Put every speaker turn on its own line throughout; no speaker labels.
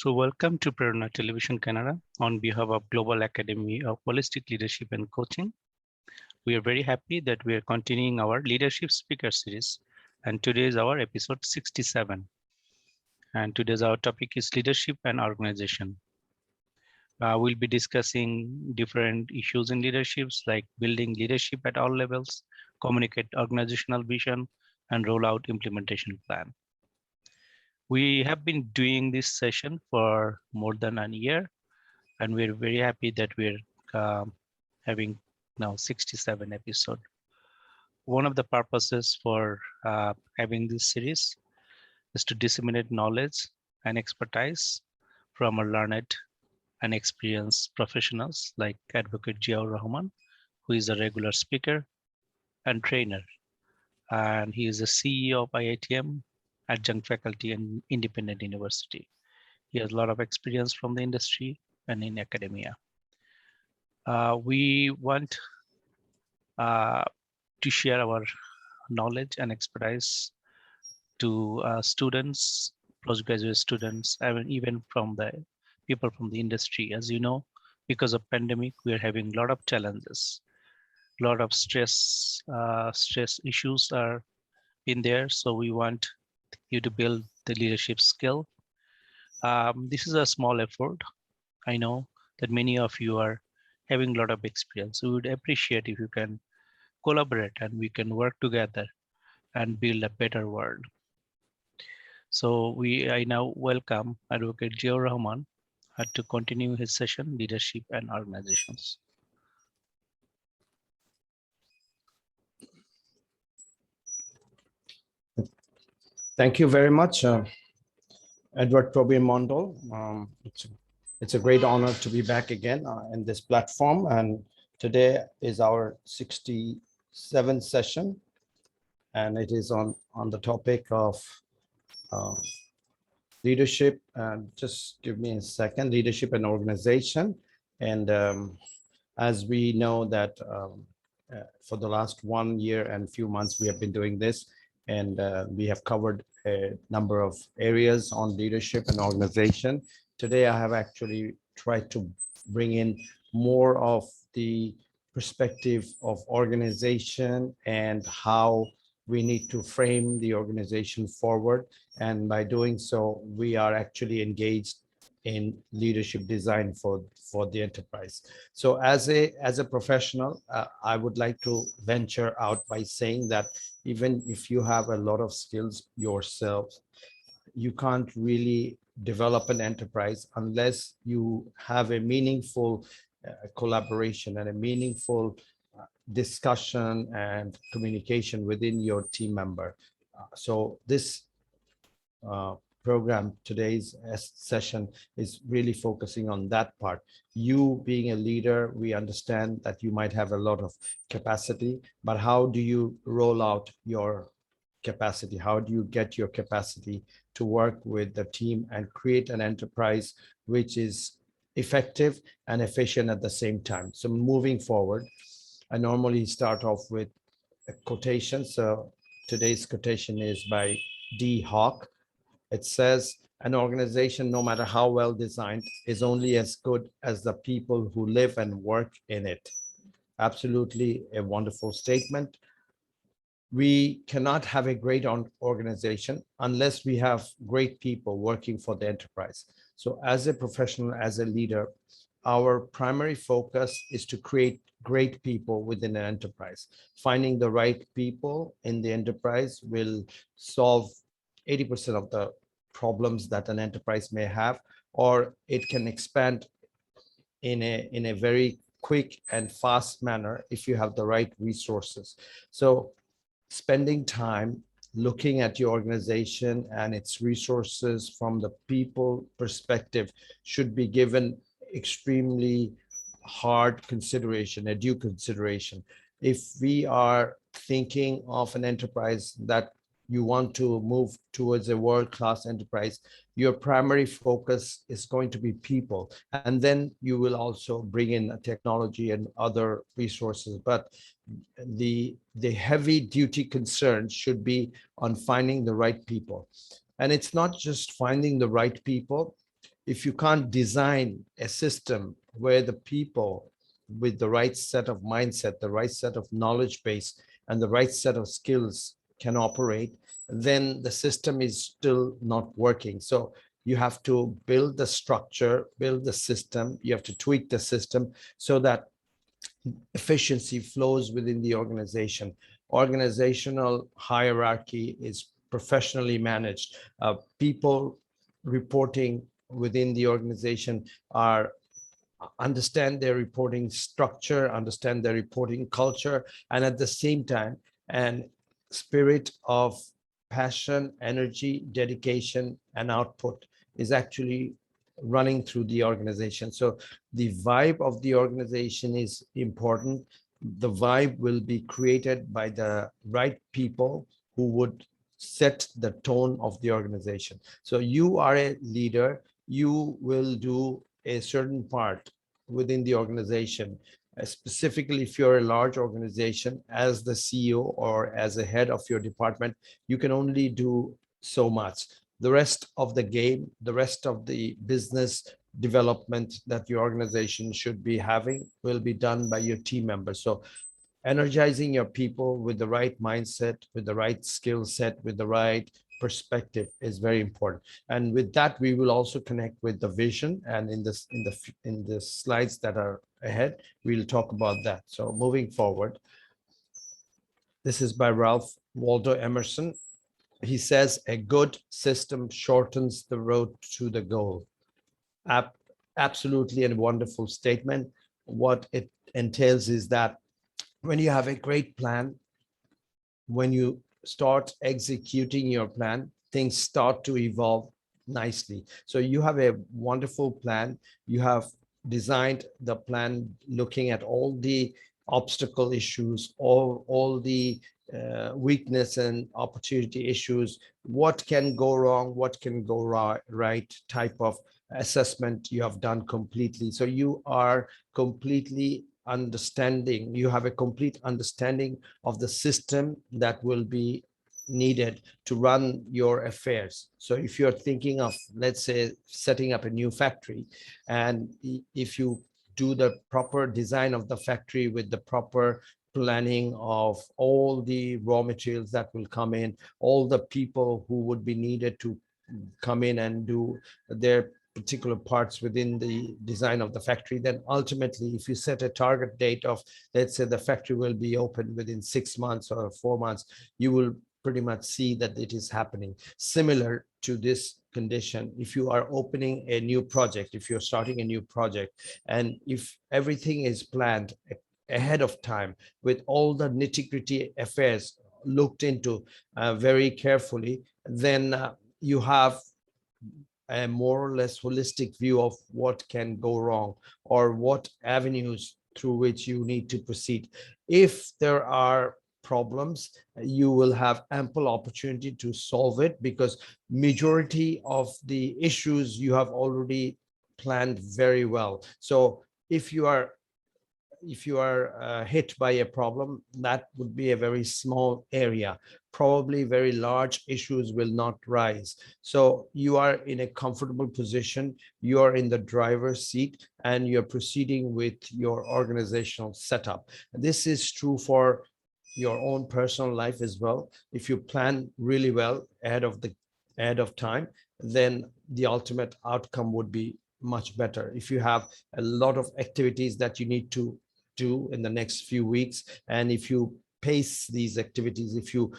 So welcome to Prerona Television Canada on behalf of Global Academy of Holistic Leadership and Coaching. We are very happy that we are continuing our leadership speaker series, and today is our episode 67. And today's our topic is leadership and organization. We'll be discussing different issues in leaderships like building leadership at all levels, communicate organizational vision, and roll out implementation plan. We have been doing this session for more than a year, and we're very happy that we're having now 67 episodes. One of the purposes for having this series is to disseminate knowledge and expertise from our learned and experienced professionals like Advocate Jiaur Rahman, who is a regular speaker and trainer. And he is the CEO of IITM, adjunct faculty in independent university. He has a lot of experience from the industry and in academia. We want to share our knowledge and expertise to students, postgraduate students, even from the people from the industry. As you know, because of pandemic, we are having a lot of challenges, a lot of stress issues are in there. So we want you to build the leadership skill. This is a small effort. I know that many of you are having a lot of experience. We would appreciate if you can collaborate and we can work together and build a better world. So I now welcome Advocate Jiaur Rahman to continue his session, Leadership and Organizations.
Thank you very much, Edward Probiermondo. It's a great honor to be back again in this platform, and today is our 67th session, and it is on the topic of leadership. And just give me a second, leadership and organization. And as we know that for the last 1 year and few months, we have been doing this, and we have covered a number of areas on leadership and organization. Today, I have actually tried to bring in more of the perspective of organization and how we need to frame the organization forward. And by doing so, we are actually engaged in leadership design for the enterprise. So as a professional, I would like to venture out by saying that even if you have a lot of skills yourself, you can't really develop an enterprise unless you have a meaningful collaboration and a meaningful discussion and communication within your team member. So this program, today's session, is really focusing on that part. You being a leader, we understand that you might have a lot of capacity, but how do you roll out your capacity? How do you get your capacity to work with the team and create an enterprise which is effective and efficient at the same time? So moving forward, I normally start off with a quotation. So today's quotation is by D. Hawk. It says, an organization, no matter how well designed, is only as good as the people who live and work in it. Absolutely a wonderful statement. We cannot have a great organization unless we have great people working for the enterprise. So as a professional, as a leader, our primary focus is to create great people within an enterprise. Finding the right people in the enterprise will solve 80% of the problems that an enterprise may have, or it can expand in a very quick and fast manner if you have the right resources. So spending time looking at your organization and its resources from the people perspective should be given extremely hard consideration, a due consideration. If we are thinking of an enterprise that you want to move towards a world-class enterprise, your primary focus is going to be people. And then you will also bring in technology and other resources. But the heavy duty concern should be on finding the right people. And it's not just finding the right people, if you can't design a system where the people with the right set of mindset, the right set of knowledge base, and the right set of skills can operate, then the system is still not working. So you have to build the structure, build the system, you have to tweak the system so that efficiency flows within the organization. Organizational hierarchy is professionally managed. People reporting within the organization are understand their reporting structure, understand their reporting culture, and at the same time, an spirit of passion, energy, dedication, and output is actually running through the organization. So the vibe of the organization is important. The vibe will be created by the right people who would set the tone of the organization. So you are a leader, you will do a certain part within the organization. Specifically, if you're a large organization, as the CEO or as a head of your department, you can only do so much. The rest of the game, the rest of the business development that your organization should be having will be done by your team members. So energizing your people with the right mindset, with the right skill set, with the right perspective is very important. And with that, we will also connect with the vision. And in the slides that are ahead, we'll talk about that. So moving forward, this is by Ralph Waldo Emerson. He says, a good system shortens the road to the goal. Absolutely a wonderful statement. What it entails is that when you have a great plan, when you start executing your plan, things start to evolve nicely. So you have a wonderful plan. You have designed the plan looking at all the obstacle issues, all the weakness and opportunity issues, what can go wrong, what can go right type of assessment you have done completely. So you are completely understanding, you have a complete understanding of the system that will be needed to run your affairs. So if you're thinking of, let's say, setting up a new factory, and if you do the proper design of the factory with the proper planning of all the raw materials that will come in, all the people who would be needed to come in and do their particular parts within the design of the factory, then ultimately, if you set a target date of, let's say, the factory will be open within 6 months or 4 months, you will pretty much see that it is happening. Similar to this condition, if you are opening a new project, if you're starting a new project, and if everything is planned ahead of time with all the nitty-gritty affairs looked into very carefully, then you have a more or less holistic view of what can go wrong or what avenues through which you need to proceed. If there are problems, you will have ample opportunity to solve it, because majority of the issues you have already planned very well. So if you are hit by a problem, that would be a very small area. Probably very large issues will not rise. So you are in a comfortable position, you are in the driver's seat, and you're proceeding with your organizational setup. This is true for your own personal life as well. If you plan really well ahead of time, then the ultimate outcome would be much better. If you have a lot of activities that you need to do in the next few weeks, and if you pace these activities, if you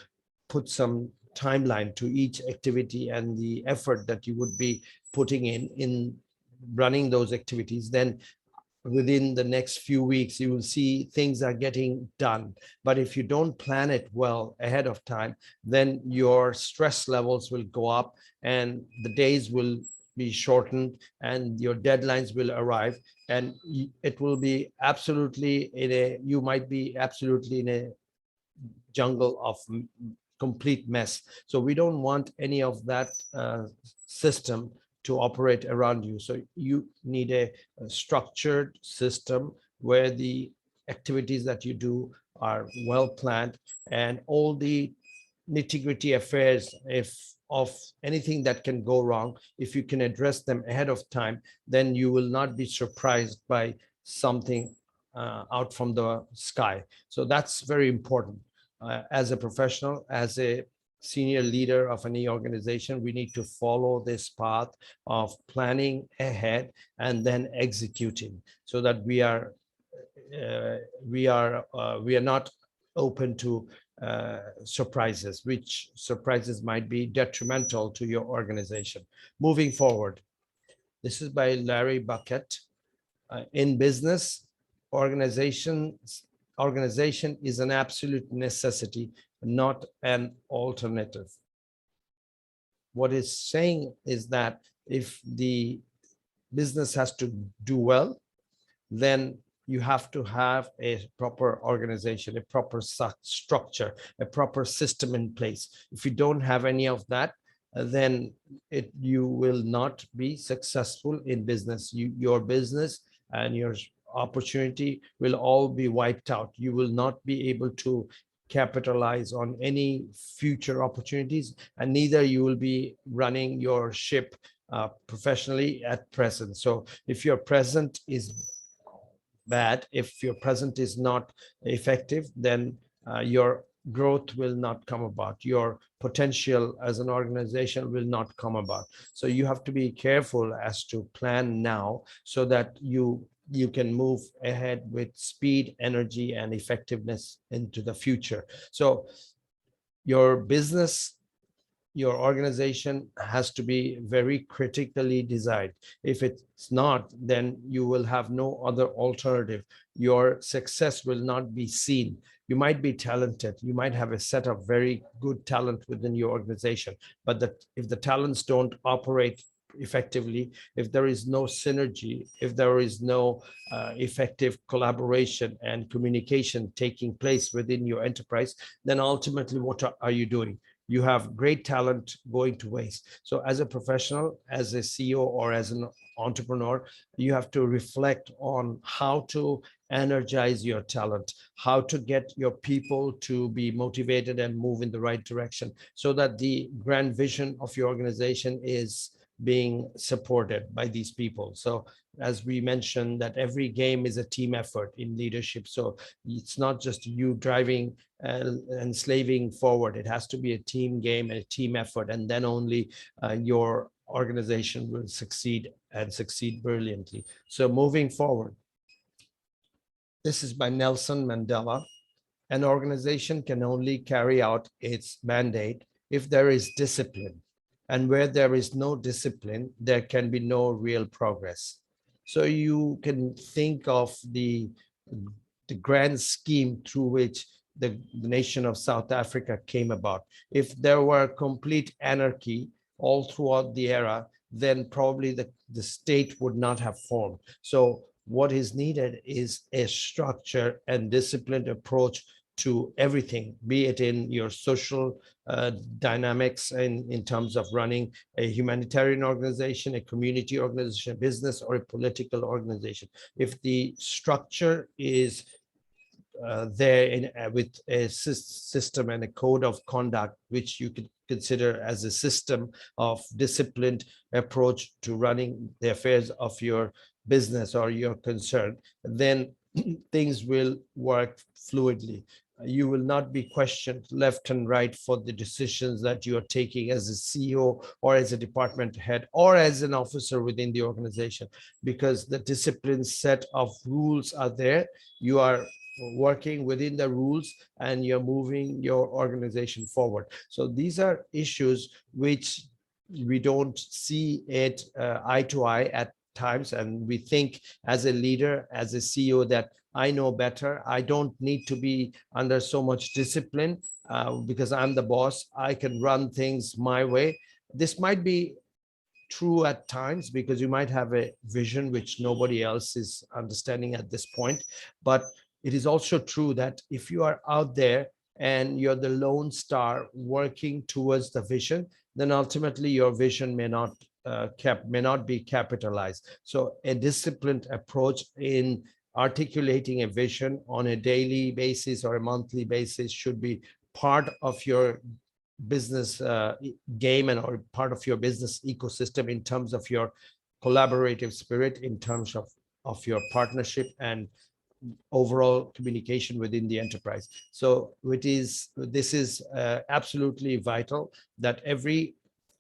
put some timeline to each activity and the effort that you would be putting in running those activities, then within the next few weeks, you will see things are getting done. But if you don't plan it well ahead of time, then your stress levels will go up and the days will be shortened and your deadlines will arrive, and it will be absolutely you might be absolutely in a jungle of complete mess. So we don't want any of that system to operate around you. So you need a structured system where the activities that you do are well planned, and all the nitty-gritty affairs, if of anything that can go wrong. If you can address them ahead of time, then you will not be surprised by something out from the sky. So that's very important. As a professional, as a senior leader of any organization, we need to follow this path of planning ahead and then executing, so that we are not open to surprises, which surprises might be detrimental to your organization. Moving forward, this is by Larry Bucket. In business, organizations organization is an absolute necessity, not an alternative. What it's saying is that if the business has to do well, then you have to have a proper organization, a proper structure, a proper system in place. If you don't have any of that, then you will not be successful in business. Your business and your opportunity will all be wiped out. You will not be able to capitalize on any future opportunities, and neither you will be running your ship professionally at present. So if your present is bad, if your present is not effective, then your growth will not come about. Your potential as an organization will not come about. So you have to be careful as to plan now, so that you can move ahead with speed, energy, and effectiveness into the future. So your business, your organization has to be very critically designed. If it's not, then you will have no other alternative. Your success will not be seen. You might be talented, you might have a set of very good talent within your organization, but if the talents don't operate effectively, if there is no synergy, if there is no effective collaboration and communication taking place within your enterprise, then ultimately what are you doing? You have great talent going to waste. So as a professional, as a CEO, or as an entrepreneur, you have to reflect on how to energize your talent, how to get your people to be motivated and move in the right direction, so that the grand vision of your organization is being supported by these people. So as we mentioned, that every game is a team effort in leadership. So it's not just you driving and slaving forward. It has to be a team game and a team effort, and then only your organization will succeed, and succeed brilliantly. So moving forward, this is by Nelson Mandela. An organization can only carry out its mandate if there is discipline. And where there is no discipline, there can be no real progress. So you can think of the grand scheme through which the nation of South Africa came about. If there were complete anarchy all throughout the era, then probably the state would not have formed. So what is needed is a structure and disciplined approach to everything, be it in your social dynamics in terms of running a humanitarian organization, a community organization, a business, or a political organization. If the structure is there with a system and a code of conduct, which you could consider as a system of disciplined approach to running the affairs of your business or your concern, then things will work fluidly. You will not be questioned left and right for the decisions that you are taking as a CEO or as a department head or as an officer within the organization, because the disciplined set of rules are there. You are working within the rules and you're moving your organization forward. So these are issues which we don't see it eye to eye at times, and we think as a leader, as a CEO, that I know better. I don't need to be under so much discipline because I'm the boss. I can run things my way. This might be true at times because you might have a vision which nobody else is understanding at this point. But it is also true that if you are out there and you're the lone star working towards the vision, then ultimately your vision may not be capitalized. So a disciplined approach in articulating a vision on a daily basis or a monthly basis should be part of your business game and or part of your business ecosystem in terms of your collaborative spirit, in terms of your partnership and overall communication within the enterprise. So this is absolutely vital that every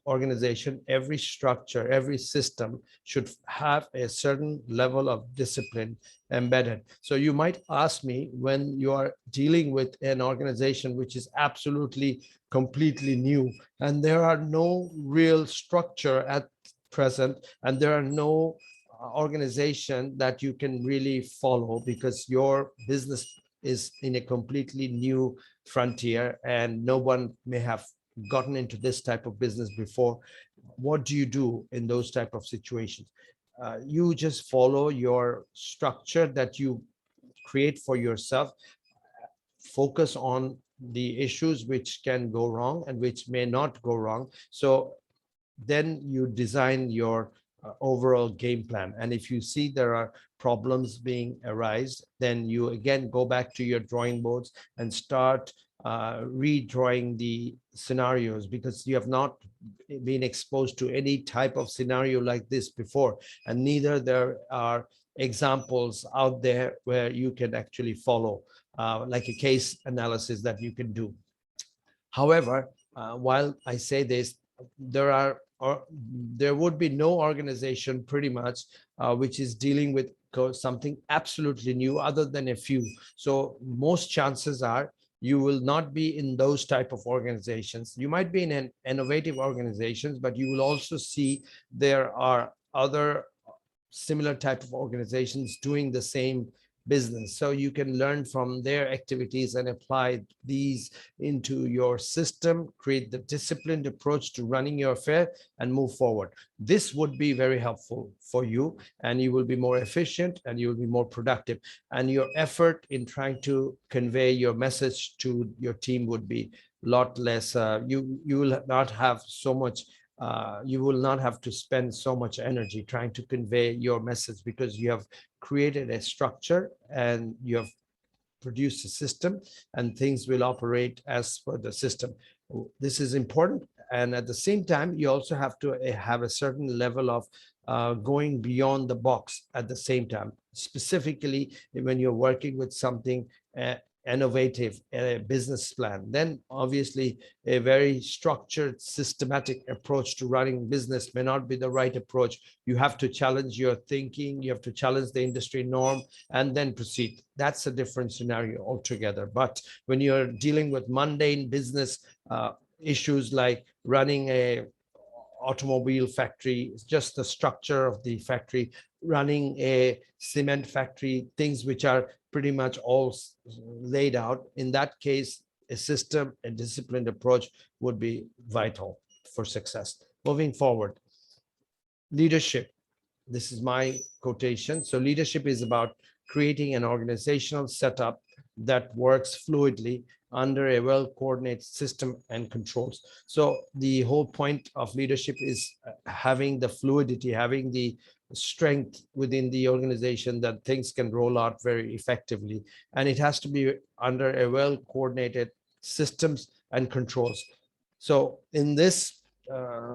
organization, every structure, every system should have a certain level of discipline embedded. So you might ask me, when you are dealing with an organization which is absolutely completely new and there are no real structure at present, and there are no organization that you can really follow because your business is in a completely new frontier and no one may have gotten into this type of business before. What do you do in those type of situations? You just follow your structure that you create for yourself, focus on the issues which can go wrong and which may not go wrong. So then you design your overall game plan. And if you see there are problems being arise, then you again go back to your drawing boards and start redrawing the scenarios, because you have not been exposed to any type of scenario like this before, and neither there are examples out there where you can actually follow, like a case analysis that you can do. However, while I say this, there are or there would be no organization pretty much which is dealing with something absolutely new other than a few. So most chances are you will not be in those type of organizations. You might be in an innovative organizations, but you will also see there are other similar type of organizations doing the same business. So you can learn from their activities and apply these into your system, create the disciplined approach to running your affair and move forward. This would be very helpful for you, and you will be more efficient and you will be more productive. And your effort in trying to convey your message to your team would be a lot less. You will not have so much you will not have to spend so much energy trying to convey your message, because you have created a structure and you have produced a system, and things will operate as per the system. This is important. And at the same time, you also have to have a certain level of going beyond the box at the same time, specifically when you're working with something innovative, a business plan. Then obviously a very structured, systematic approach to running business may not be the right approach. You have to challenge your thinking, you have to challenge the industry norm, and then proceed. That's a different scenario altogether. But when you're dealing with mundane business issues like running a automobile factory, just the structure of the factory, running a cement factory, things which are pretty much all laid out. In that case, a system, a disciplined approach would be vital for success. Moving forward, leadership. This is my quotation. So leadership is about creating an organizational setup that works fluidly under a well-coordinated system and controls. So the whole point of leadership is having the fluidity, having the strength within the organization that things can roll out very effectively. And it has to be under a well-coordinated systems and controls. So in this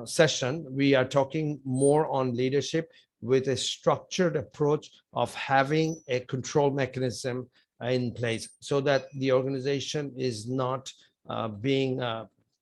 session, we are talking more on leadership with a structured approach of having a control mechanism in place, so that the organization is not being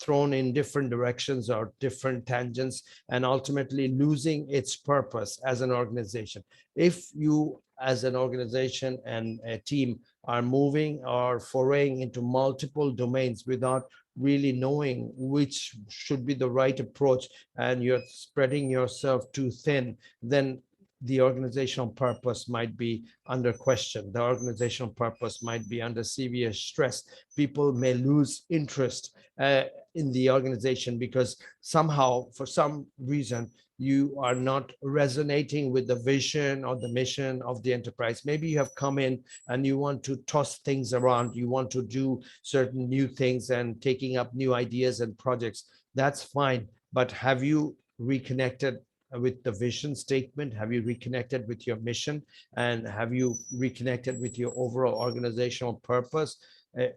thrown in different directions or different tangents and ultimately losing its purpose as an organization. If you as an organization and a team are moving or foraying into multiple domains without really knowing which should be the right approach, and you're spreading yourself too thin, then the organizational purpose might be under question. The organizational purpose might be under severe stress. People may lose interest in the organization because somehow, for some reason, you are not resonating with the vision or the mission of the enterprise. Maybe you have come in and you want to toss things around. You want to do certain new things and taking up new ideas and projects. That's fine. But have you reconnected with the vision statement? Have you reconnected with your mission? And have you reconnected with your overall organizational purpose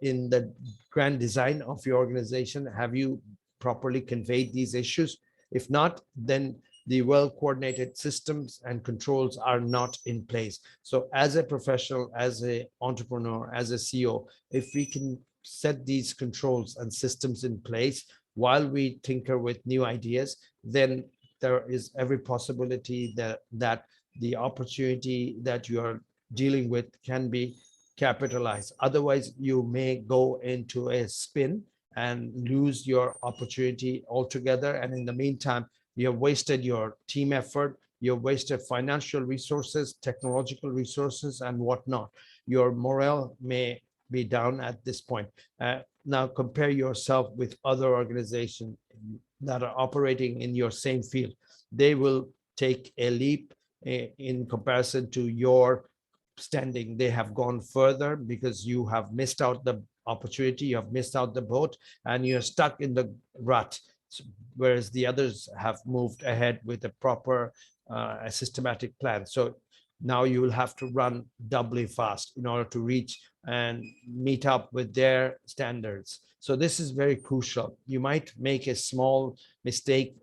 in the grand design of your organization? Have you properly conveyed these issues? If not, then the well-coordinated systems and controls are not in place. So as a professional, as an entrepreneur, as a CEO, if we can set these controls and systems in place while we tinker with new ideas, then there is every possibility that the opportunity that you are dealing with can be capitalized. Otherwise, you may go into a spin and lose your opportunity altogether. And in the meantime, you have wasted your team effort, you've wasted financial resources, technological resources, and whatnot. Your morale may be down at this point. Now compare yourself with other organizations that are operating in your same field. They will take a leap in comparison to your standing. They have gone further because you have missed out the opportunity, you have missed out the boat, and you're stuck in the rut, whereas the others have moved ahead with a proper a systematic plan. So now you will have to run doubly fast in order to reach and meet up with their standards. So this is very crucial. You might make a small mistake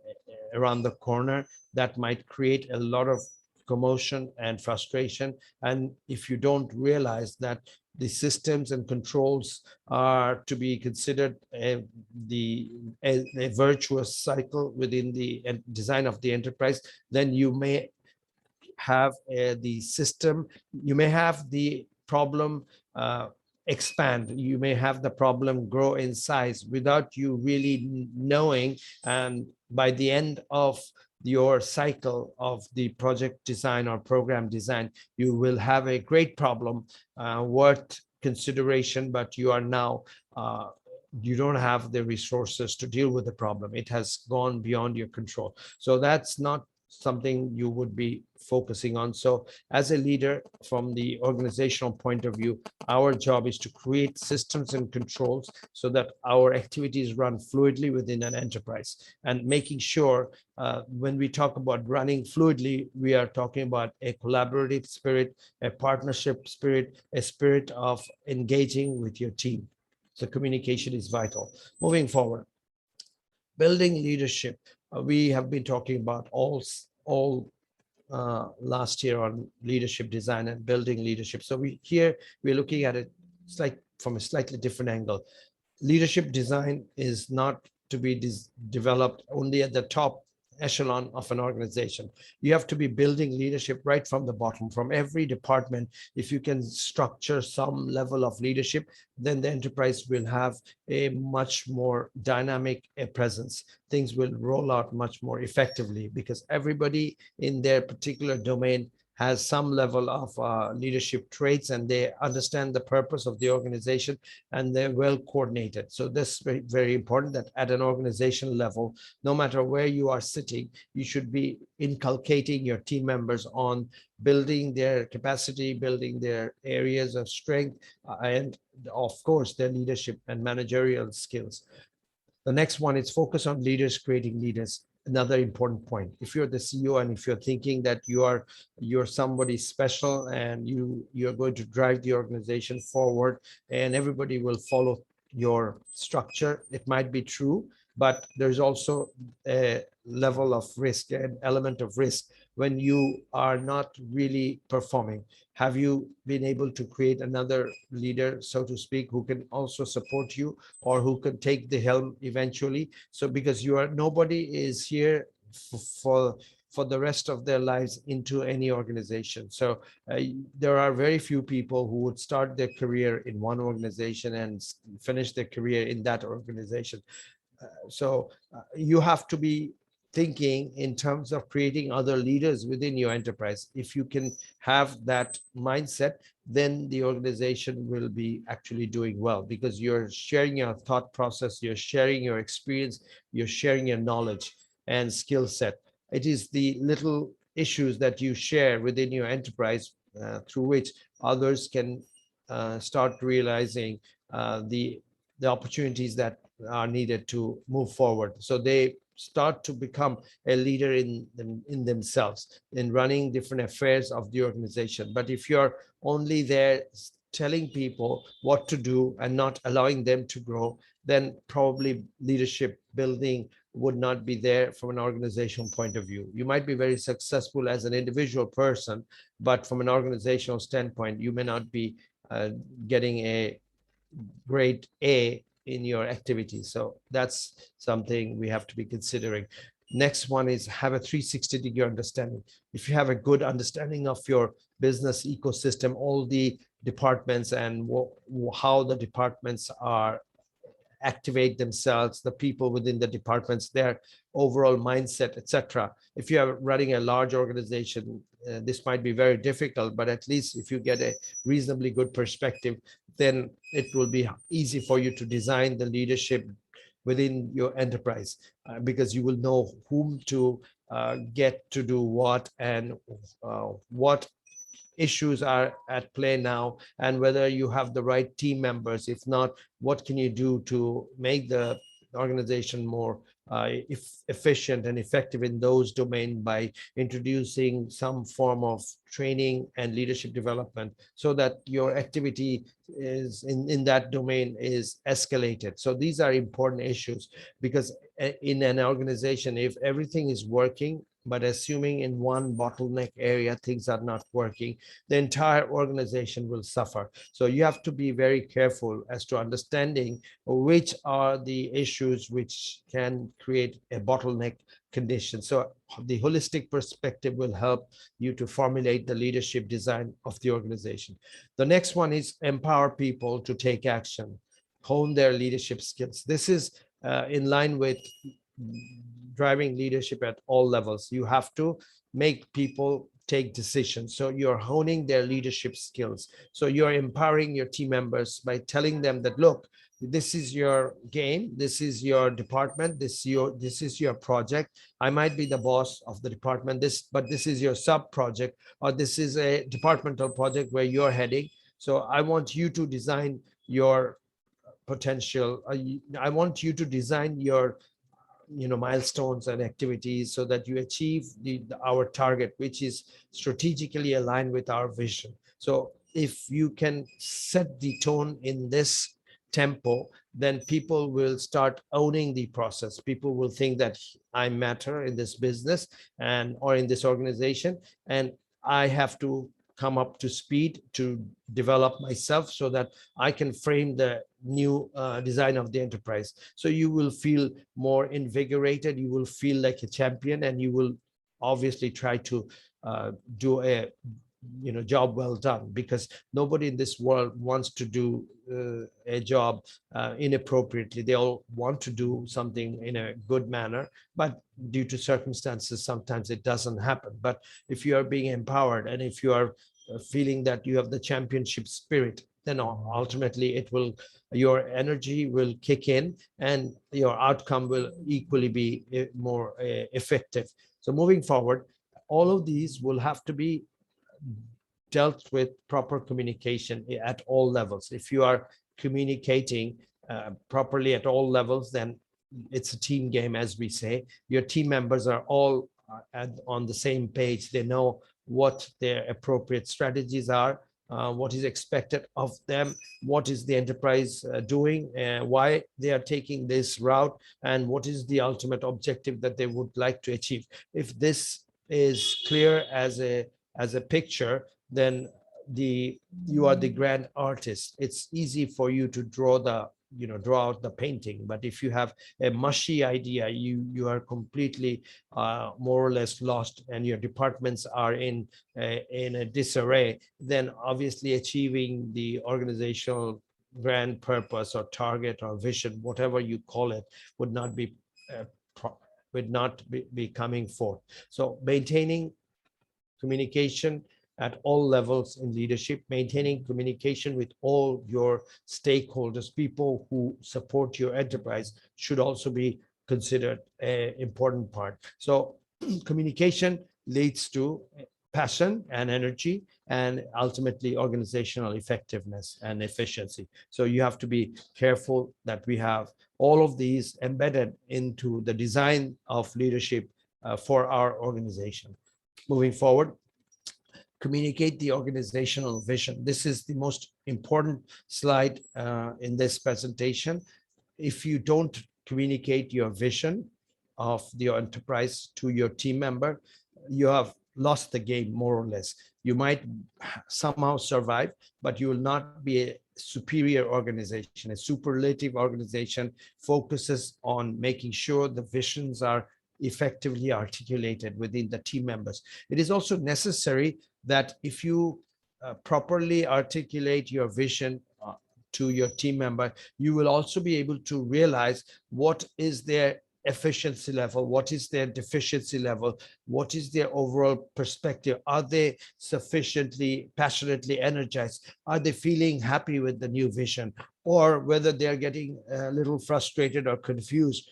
around the corner that might create a lot of commotion and frustration. And if you don't realize that the systems and controls are to be considered a virtuous cycle within the design of the enterprise, then you may have the system, you may have the problem expand, you may have the problem grow in size without you really knowing. And by the end of your cycle of the project design or program design, you will have a great problem worth consideration, but you are now you don't have the resources to deal with the problem. It has gone beyond your control. So that's not something you would be focusing on. So as a leader, from the organizational point of view, our job is to create systems and controls so that our activities run fluidly within an enterprise. And making sure when we talk about running fluidly, we are talking about a collaborative spirit, a partnership spirit, a spirit of engaging with your team. So communication is vital. Moving forward, building leadership. We have been talking about all last year on leadership design and building leadership. So we're looking at it like from a slightly different angle. Leadership design is not to be developed only at the top echelon of an organization. You have to be building leadership right from the bottom, from every department. If you can structure some level of leadership, then the enterprise will have a much more dynamic presence. Things will roll out much more effectively because everybody in their particular domain has some level of leadership traits, and they understand the purpose of the organization, and they're well coordinated. So this is very, very important that at an organization level, no matter where you are sitting, you should be inculcating your team members on building their capacity, building their areas of strength, and of course, their leadership and managerial skills. The next one is focus on leaders creating leaders. Another important point. If you're the CEO and if you're thinking that you're somebody special and you're going to drive the organization forward and everybody will follow your structure, it might be true, but there's also a level of risk, an element of risk when you are not really performing. Have you been able to create another leader, so to speak, who can also support you or who can take the helm eventually? So because nobody is here for the rest of their lives into any organization. So there are very few people who would start their career in one organization and finish their career in that organization. So you have to be thinking in terms of creating other leaders within your enterprise. If you can have that mindset, then the organization will be actually doing well because you're sharing your thought process, you're sharing your experience, you're sharing your knowledge and skill set. It is the little issues that you share within your enterprise through which others can start realizing the opportunities that are needed to move forward. So they start to become a leader in themselves, in running different affairs of the organization. But if you're only there telling people what to do and not allowing them to grow, then probably leadership building would not be there from an organizational point of view. You might be very successful as an individual person, but from an organizational standpoint, you may not be uh, getting a grade A in your activity. So that's something we have to be considering. Next one is have a 360-degree understanding. If you have a good understanding of your business ecosystem, all the departments and how the departments are activate themselves, the people within the departments, their overall mindset, etc. If you are running a large organization, this might be very difficult, but at least if you get a reasonably good perspective, then it will be easy for you to design the leadership within your enterprise, because you will know whom to get to do what, and what issues are at play now, and whether you have the right team members. If not, what can you do to make the organization more efficient and effective in those domains by introducing some form of training and leadership development, so that your activity is in that domain is escalated. So these are important issues, because in an organization, if everything is working, but assuming in one bottleneck area things are not working, the entire organization will suffer. So you have to be very careful as to understanding which are the issues which can create a bottleneck condition. So the holistic perspective will help you to formulate the leadership design of the organization. The next one is empower people to take action, hone their leadership skills. This is in line with driving leadership at all levels. You have to make people take decisions. So you're honing their leadership skills. So you're empowering your team members by telling them that, look, this is your game, this is your department, this is your project. I might be the boss of the department, but this is your sub project, or this is a departmental project where you're heading. So I want you to design your potential. I want you to design your milestones and activities so that you achieve our target, which is strategically aligned with our vision. So if you can set the tone in this tempo, then people will start owning the process. People will think that I matter in this business and or in this organization, and I have to come up to speed to develop myself so that I can frame the new design of the enterprise. So you will feel more invigorated, you will feel like a champion, and you will obviously try to do a job well done, because nobody in this world wants to do a job inappropriately. They all want to do something in a good manner, but due to circumstances sometimes it doesn't happen. But if you are being empowered, and if you are feeling that you have the championship spirit, then ultimately your energy will kick in, and your outcome will equally be more effective. So moving forward, all of these will have to be dealt with proper communication at all levels. If you are communicating properly at all levels, then it's a team game, as we say. Your team members are all on the same page. They know what their appropriate strategies are, what is expected of them, what is the enterprise doing, why they are taking this route, and what is the ultimate objective that they would like to achieve. If this is clear as a picture, then you are the grand artist. It's easy for you to draw out the painting. But if you have a mushy idea, you are completely more or less lost, and your departments are in a disarray, then obviously achieving the organizational grand purpose or target or vision, whatever you call it, would not be uh, be coming forth. So maintaining communication at all levels in leadership, maintaining communication with all your stakeholders, people who support your enterprise, should also be considered an important part. So communication leads to passion and energy, and ultimately organizational effectiveness and efficiency. So you have to be careful that we have all of these embedded into the design of leadership for our organization. Moving forward, communicate the organizational vision. This is the most important slide in this presentation. If you don't communicate your vision of your enterprise to your team member, you have lost the game more or less. You might somehow survive, but you will not be a superior organization. A superlative organization focuses on making sure the visions are effectively articulated within the team members. It is also necessary that if you properly articulate your vision to your team member, you will also be able to realize what is their efficiency level, what is their deficiency level, what is their overall perspective. Are they sufficiently passionately energized? Are they feeling happy with the new vision? Or whether they're getting a little frustrated or confused,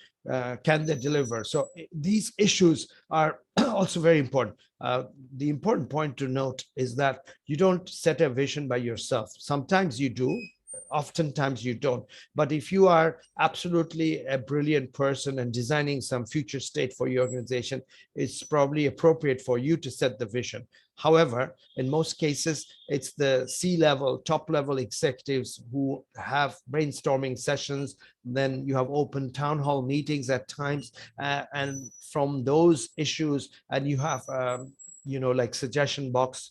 can they deliver? So these issues are also very important. The important point to note is that you don't set a vision by yourself. Sometimes you do, oftentimes you don't. But if you are absolutely a brilliant person and designing some future state for your organization, it's probably appropriate for you to set the vision. However, in most cases, it's the C-level, top-level executives who have brainstorming sessions. Then you have open town hall meetings at times, and from those issues, and you have like suggestion box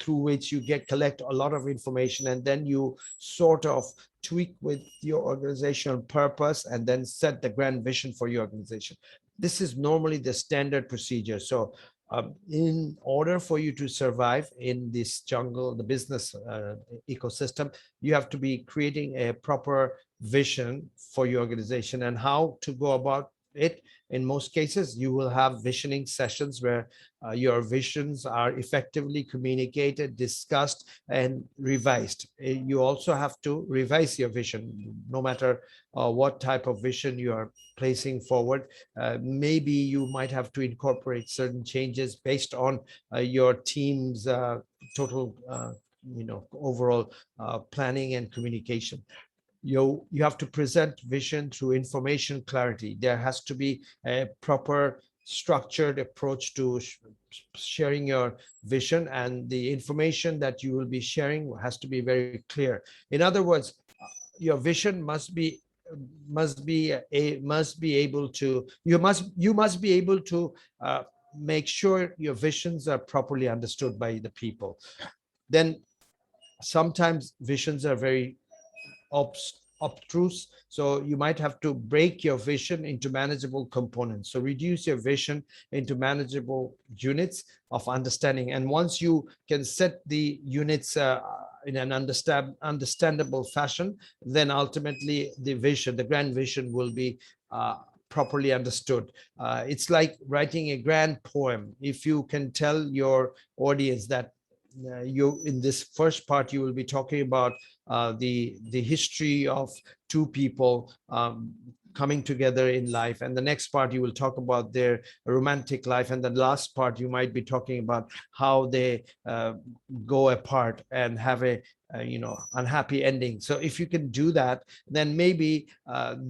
through which you collect a lot of information, and then you sort of tweak with your organizational purpose and then set the grand vision for your organization. This is normally the standard procedure. So in order for you to survive in this jungle, the business ecosystem, you have to be creating a proper vision for your organization. And how to go about it? In most cases, you will have visioning sessions where your visions are effectively communicated, discussed, and revised. You also have to revise your vision, no matter what type of vision you are placing forward. Maybe you might have to incorporate certain changes based on your team's total, overall planning and communication. You have to present vision through information clarity. There has to be a proper structured approach to sharing your vision, and the information that you will be sharing has to be very clear. In other words, your vision must be able to, you must be able to make sure your visions are properly understood by the people. Then sometimes visions are very obtruse. So you might have to break your vision into manageable components. So reduce your vision into manageable units of understanding. And once you can set the units in an understandable fashion, then ultimately the vision, the grand vision, will be properly understood. It's like writing a grand poem. If you can tell your audience that you, in this first part, you will be talking about the history of two people coming together in life, and the next part you will talk about their romantic life, and the last part you might be talking about how they go apart and have a unhappy ending. So if you can do that, then maybe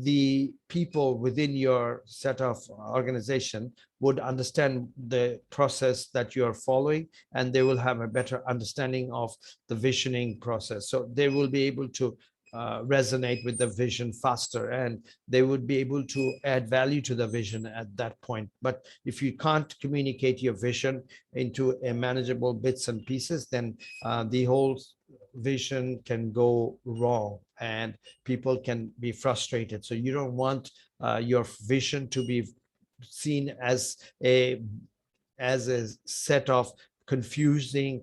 the people within your set of organization would understand the process that you are following, and they will have a better understanding of the visioning process. So they will be able to resonate with the vision faster, and they would be able to add value to the vision at that point. But if you can't communicate your vision into a manageable bits and pieces, then the whole vision can go wrong and people can be frustrated. So you don't want your vision to be seen as a set of confusing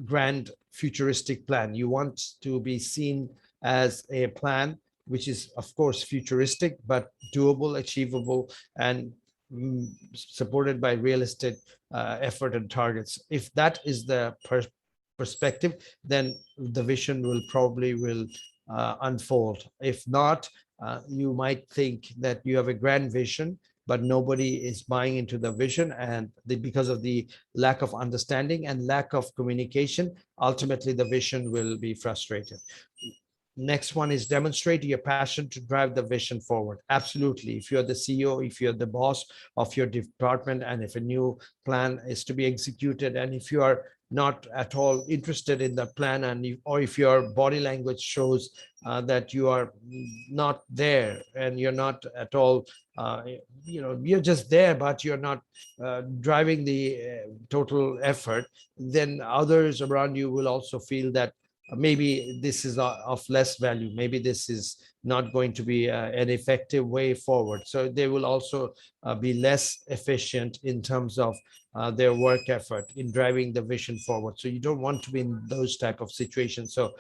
grand futuristic plan. You want to be seen as a plan which is, of course, futuristic, but doable, achievable, and supported by realistic effort and targets. If that is the perspective, then the vision will probably unfold. If not, you might think that you have a grand vision, but nobody is buying into the vision, and because of the lack of understanding and lack of communication, ultimately the vision will be frustrated. Next one is demonstrate your passion to drive the vision forward. Absolutely. If you're the CEO, if you're the boss of your department, and if a new plan is to be executed, and if you are not at all interested in the plan, and or if your body language shows that you are not there, and you're not at all, you're just there, but you're not driving the total effort, then others around you will also feel that maybe this is of less value, maybe this is not going to be an effective way forward, so they will also be less efficient in terms of their work effort in driving the vision forward. So you don't want to be in those type of situations. So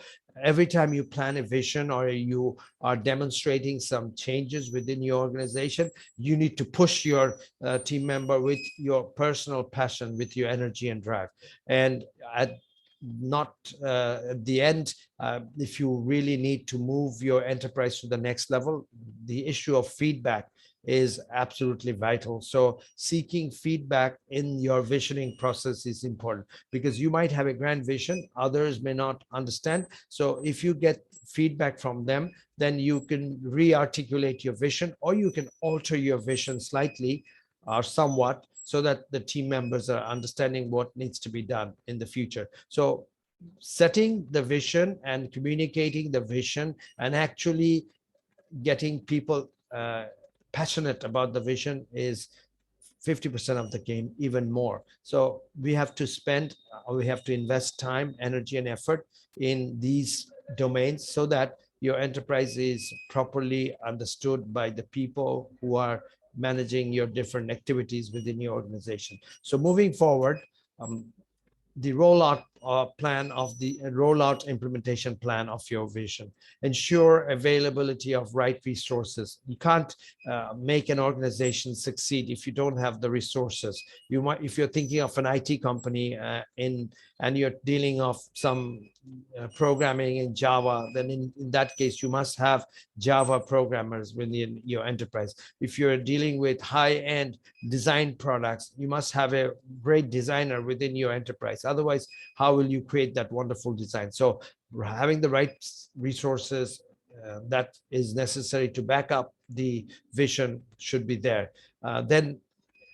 every time you plan a vision or you are demonstrating some changes within your organization, you need to push your team member with your personal passion, with your energy and drive. And at not at the end, if you really need to move your enterprise to the next level, the issue of feedback is absolutely vital. So seeking feedback in your visioning process is important, because you might have a grand vision, others may not understand. So if you get feedback from them, then you can re-articulate your vision, or you can alter your vision slightly or somewhat, so that the team members are understanding what needs to be done in the future. So setting the vision and communicating the vision and actually getting people passionate about the vision is 50% of the game, even more. So we have to spend, we have to invest time, energy, and effort in these domains, so that your enterprise is properly understood by the people who are managing your different activities within your organization. So moving forward, the rollout plan of the rollout implementation plan of your vision. Ensure availability of right resources. You can't make an organization succeed if you don't have the resources. You might, if you're thinking of an IT company and you're dealing of some programming in Java, then in that case, you must have Java programmers within your enterprise. If you're dealing with high-end design products, you must have a great designer within your enterprise. Otherwise, how will you create that wonderful design? So having the right resources that is necessary to back up the vision should be there. Then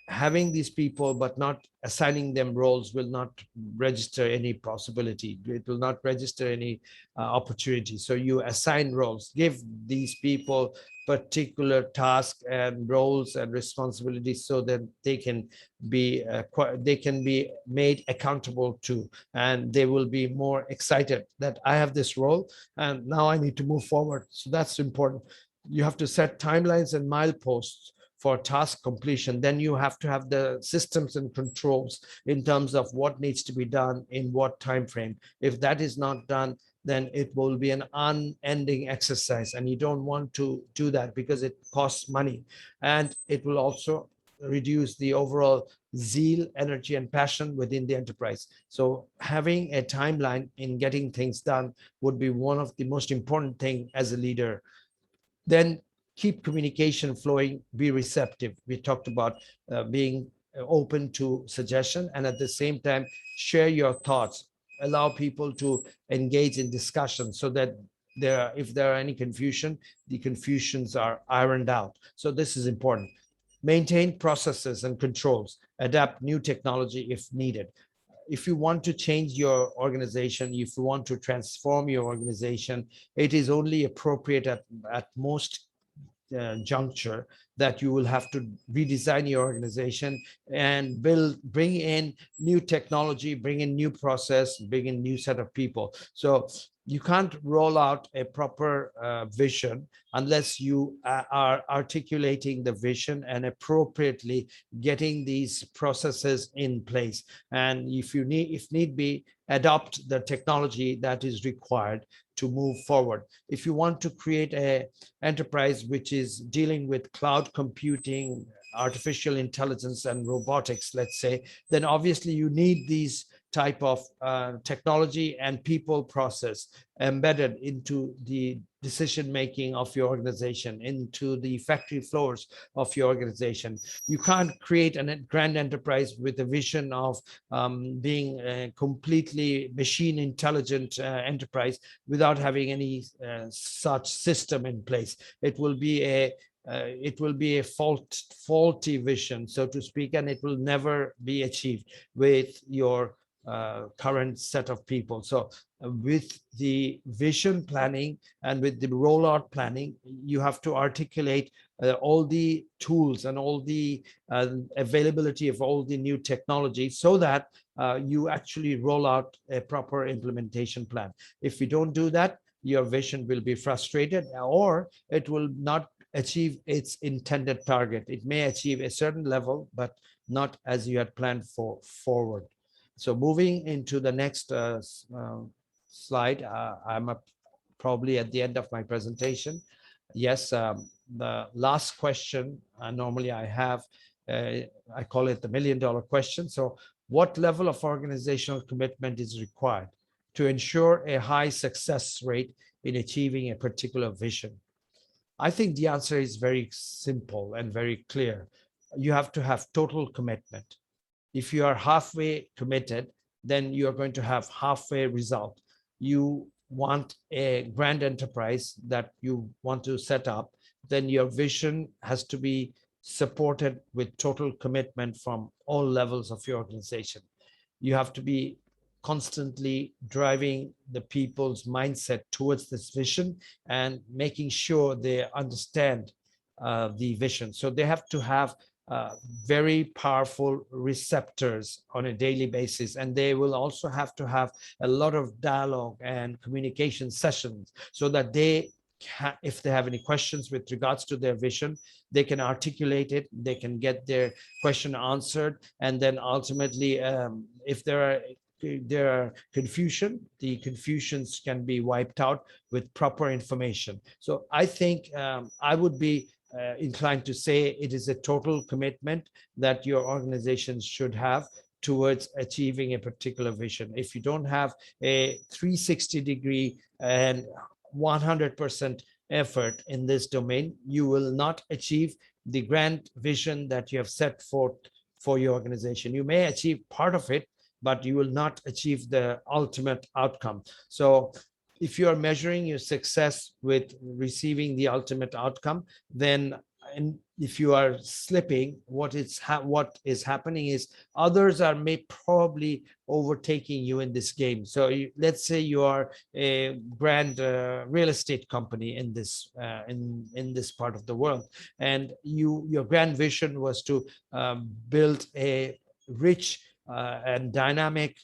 having these people but not assigning them roles will not register any possibility. It will not register any opportunity. So you assign roles, give these people particular tasks and roles and responsibilities, so that they can be made accountable to, and they will be more excited that I have this role and now I need to move forward. So that's important. You have to set timelines and mileposts for task completion. Then you have to have the systems and controls in terms of what needs to be done in what time frame. If that is not done, then it will be an unending exercise, and you don't want to do that, because it costs money, and it will also reduce the overall zeal, energy, and passion within the enterprise. So having a timeline in getting things done would be one of the most important thing as a leader. Then keep communication flowing, be receptive. We talked about being open to suggestion, and at the same time share your thoughts, allow people to engage in discussion, so that if there are any confusion, the confusions are ironed out. So this is important. Maintain processes and controls, adapt new technology if needed. If you want to change your organization, if you want to transform your organization, it is only appropriate at most juncture that you will have to redesign your organization and bring in new technology, bring in new process, bring in new set of people. So you can't roll out a proper vision unless you are articulating the vision and appropriately getting these processes in place. And if need be, adopt the technology that is required to move forward. If you want to create a enterprise which is dealing with cloud computing, artificial intelligence, and robotics, let's say, then obviously you need these type of technology and people process embedded into the decision making of your organization, into the factory floors of your organization. You can't create a grand enterprise with a vision of being a completely machine intelligent enterprise without having any such system in place. It will be a faulty vision, so to speak, and it will never be achieved with your current set of people. So with the vision planning and with the rollout planning, you have to articulate all the tools and all the availability of all the new technology so that you actually roll out a proper implementation plan. If you don't do that, your vision will be frustrated, or it will not achieve its intended target. It may achieve a certain level, but not as you had planned for forward. So moving into the next slide, I'm probably at the end of my presentation. Yes, the last question normally I have, I call it the $1,000,000 question. So what level of organizational commitment is required to ensure a high success rate in achieving a particular vision? I think the answer is very simple and very clear. You have to have total commitment. If you are halfway committed, then you are going to have halfway result. You want a grand enterprise that you want to set up, then your vision has to be supported with total commitment from all levels of your organization. You have to be constantly driving the people's mindset towards this vision and making sure they understand the vision. So they have to have very powerful receptors on a daily basis, and they will also have to have a lot of dialogue and communication sessions so that they if they have any questions with regards to their vision, they can articulate it, they can get their question answered, and then ultimately if there are confusion, the confusions can be wiped out with proper information. So I think I would be inclined to say it is a total commitment that your organization should have towards achieving a particular vision. If you don't have a 360-degree and 100% effort in this domain, you will not achieve the grand vision that you have set forth for your organization. You may achieve part of it, but you will not achieve the ultimate outcome. So if you are measuring your success with receiving the ultimate outcome, then and if you are slipping, what is happening is others are may probably overtaking you in this game. So let's say you are a grand real estate company in this part of the world, and your grand vision was to build a rich and dynamic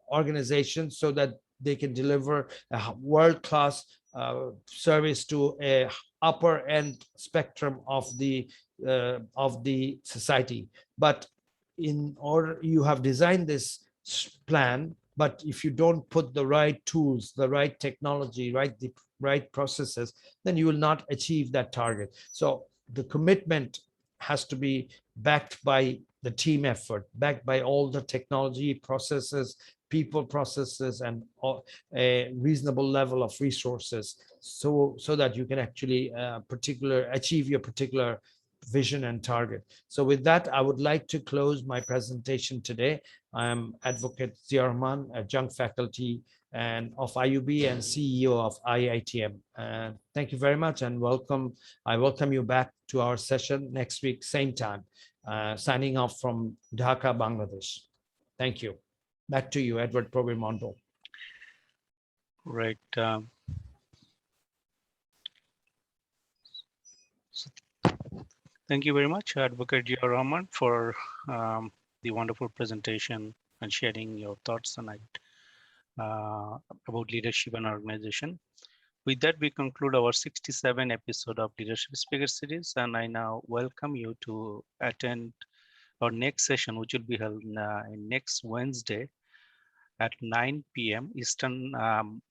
organization so that they can deliver a world-class service to a upper end spectrum of the society. But in order, you have designed this plan, but if you don't put the right tools, the right technology, the right processes, then you will not achieve that target. So the commitment has to be backed by the team effort, backed by all the technology processes, people processes, and a reasonable level of resources, so that you can actually achieve your particular vision and target. So with that, I would like to close my presentation today. I'm Advocate Zia Rahman, adjunct faculty and of IUB and CEO of IITM. Thank you very much and welcome. I welcome you back to our session next week, same time. Signing off from Dhaka, Bangladesh. Thank you. Back to you, Edward Probir-Mondo.
Right. Thank you very much, Advocate Zia Rahman, for the wonderful presentation and sharing your thoughts tonight about leadership and organization. With that, we conclude our 67 episode of Leadership Speaker Series, and I now welcome you to attend our next session, which will be held in next Wednesday at 9 p.m. Eastern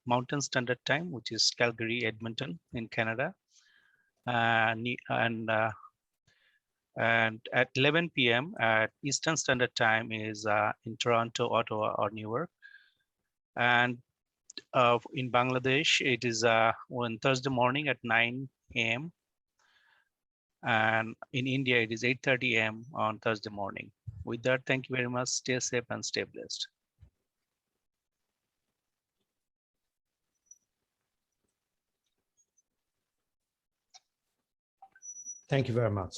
Mountain Standard Time, which is Calgary, Edmonton in Canada. And And at 11 p.m. at Eastern Standard Time is in Toronto, Ottawa, or Newark. And in Bangladesh, it is on Thursday morning at 9 a.m. And in India, it is 8:30 a.m. on Thursday morning. With that, thank you very much. Stay safe and stay blessed.
Thank you very much.